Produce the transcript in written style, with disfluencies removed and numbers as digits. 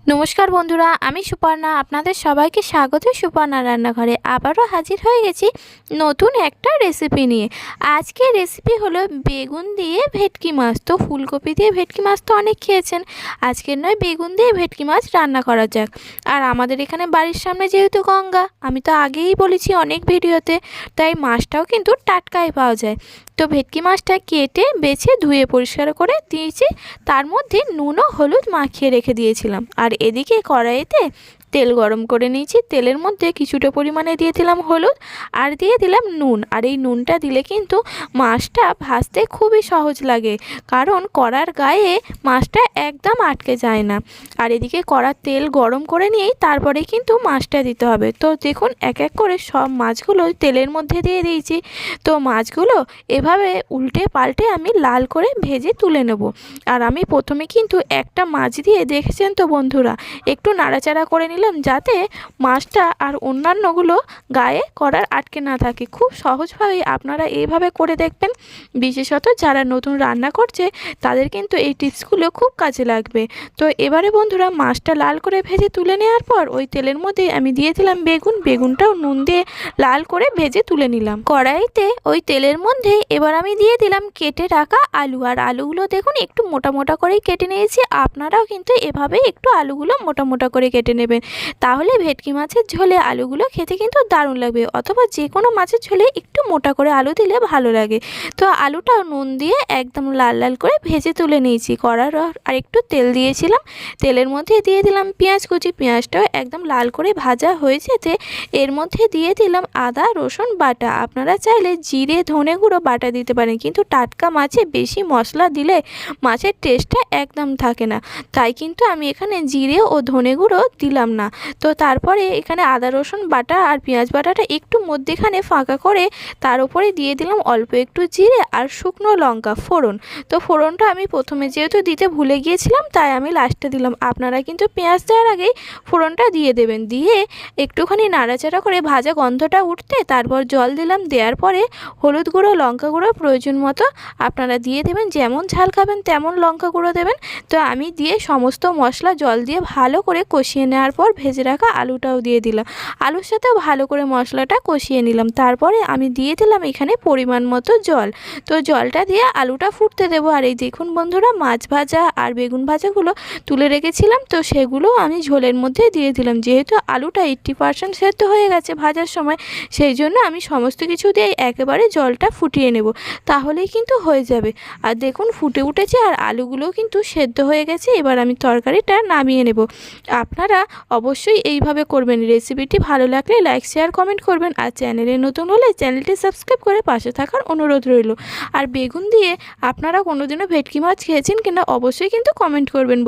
নমস্কার বন্ধুরা, আমি সুপর্ণা। আপনাদের সবাইকে স্বাগত সুপর্ণা রান্নাঘরে। আবারও হাজির হয়ে গেছি নতুন একটা রেসিপি নিয়ে। আজকের রেসিপি হলো বেগুন দিয়ে ভেটকি মাছ। তো ফুলকপি দিয়ে ভেটকি মাছ তো অনেক খেয়েছেন, আজকের নয় বেগুন দিয়ে ভেটকি মাছ রান্না করা যাক। আর আমাদের এখানে বাড়ির সামনে যেহেতু গঙ্গা, আমি তো আগেই বলেছি অনেক ভিডিওতে, তাই মাছটাও কিন্তু টাটকাই পাওয়া যায়। তো ভেটকি মাছটা কেটে বেছে ধুয়ে পরিষ্কার করে দিয়েছি, তার মধ্যে নুন ও হলুদ মাখিয়ে রেখে দিয়েছিলাম। আর এদিকে কড়াইতে তেল গরম করে নিয়েছি, তেলের মধ্যে কিছুটা পরিমাণে দিয়ে দিলাম হলুদ আর দিয়ে দিলাম নুন। আর এই নুনটা দিলে কিন্তু মাছটা ভাজতে খুবই সহজ লাগে, কারণ কড়ার গায়ে মাছটা একদম আটকে যায় না। আর এদিকে কড়ার তেল গরম করে নিয়েই তারপরে কিন্তু মাছটা দিতে হবে। তো দেখুন এক এক করে সব মাছগুলো তেলের মধ্যে দিয়ে দিয়েছি। তো মাছগুলো এভাবে উল্টে পাল্টে আমি লাল করে ভেজে তুলে নেব। আর আমি প্রথমে কিন্তু একটা মাছ দিয়ে, দেখেছেন তো বন্ধুরা, একটু নাড়াচাড়া করে নিলাম যাতে মাছটা আর অন্যান্যগুলো গায়ে কড়ার আটকে না থাকে। খুব সহজভাবেই আপনারা এইভাবে করে দেখবেন, বিশেষত যারা নতুন রান্না করছে তাদের কিন্তু এই টিপসগুলো খুব কাজে লাগবে। তো এবারে বন্ধুরা মাছটা লাল করে ভেজে তুলে নেওয়ার পর ওই তেলের মধ্যে আমি দিয়ে দিলাম বেগুনটাও নুন দিয়ে লাল করে ভেজে তুলে নিলাম। কড়াইতে ওই তেলের মধ্যে এবার আমি দিয়ে দিলাম কেটে রাখা আলু। আর আলুগুলো দেখুন একটু মোটা মোটা করেই কেটে নিয়েছি, আপনারাও কিন্তু এভাবে একটু আলুগুলো মোটা মোটা করে কেটে নেবেন, তাহলে ভেটকি মাছের ঝোলে আলুগুলো খেতে কিন্তু দারুণ লাগবে। অথবা যে কোনো মাছের ঝোলে একটু মোটা করে আলু দিলে ভালো লাগে। তো আলুটাও নুন দিয়ে একদম লাল লাল করে ভেজে তুলে নিয়েছি। কড়ার আর একটু তেল দিয়েছিলাম, তেলের মধ্যে দিয়ে দিলাম পেঁয়াজ কুচি। পেঁয়াজটাও একদম লাল করে ভাজা হয়ে যেতে এর মধ্যে দিয়ে দিলাম আদা রসুন বাটা। আপনারা চাইলে জিরে ধনে গুঁড়ো বাটা দিতে পারেন, কিন্তু টাটকা মাছে বেশি মশলা দিলে মাছের টেস্টটা একদম থাকে না, তাই কিন্তু আমি এখানে জিরে ও ধনে গুঁড়ো দিলাম না। তো তারপরে এখানে আদা রসুন বাটা আর পেঁয়াজ বাটাটা একটু মধ্যেখানে ফাঁকা করে তার উপরে দিয়ে দিলাম অল্প একটু জিরে আর শুকনো লঙ্কা ফোড়ন। তো ফোড়নটা আমি প্রথমে যেহেতু দিতে ভুলে গিয়েছিলাম, তাই আমি লাস্টে দিলাম। আপনারা কিন্তু পেঁয়াজ দেওয়ার আগেই ফোড়নটা দিয়ে দেবেন। দিয়ে একটুখানি নাড়াচাড়া করে ভাজা গন্ধটা উঠতে তারপর জল দিলাম। দেওয়ার পরে হলুদ গুঁড়ো লঙ্কা গুঁড়ো প্রয়োজন মতো আপনারা দিয়ে দেবেন, যেমন ঝাল খাবেন তেমন লঙ্কা গুঁড়ো দেবেন। তো আমি দিয়ে সমস্ত মশলা জল দিয়ে ভালো করে কষিয়ে নেওয়ার পর ভেজে রাখা আলুটাও দিয়ে দিলাম। আলুর সাথেও ভালো করে মশলাটা কষিয়ে নিলাম। তারপরে আমি দিয়ে দিলাম এখানে পরিমাণ মতো জল। তো জলটা দিয়ে আলুটা ফুটতে দেবো। আর এই দেখুন বন্ধুরা, মাছ ভাজা আর বেগুন ভাজাগুলো তুলে রেখেছিলাম, তো সেগুলো আমি ঝোলের মধ্যে দিয়ে দিলাম। যেহেতু আলুটা 80% সেদ্ধ হয়ে গেছে ভাজার সময়, সেই জন্য আমি সমস্ত কিছু দিয়ে একেবারে জলটা ফুটিয়ে নেব, তাহলেই কিন্তু হয়ে যাবে। আর দেখুন ফুটে উঠেছে আর আলুগুলোও কিন্তু সেদ্ধ হয়ে গেছে। এবার আমি তরকারিটা নামিয়ে নেব। আপনারা অবশ্যই এইভাবে করবেন। রেসিপিটি ভালো লাগলে লাইক শেয়ার কমেন্ট করবেন, আর চ্যানেলে নতুন হলে চ্যানেলটি সাবস্ক্রাইব করে পাশে থাকার অনুরোধ রইল। আর বেগুন দিয়ে আপনারা কোনোদিনও ভেটকি মাছ খেয়েছেন কিনা অবশ্যই কিন্তু কমেন্ট করবেন।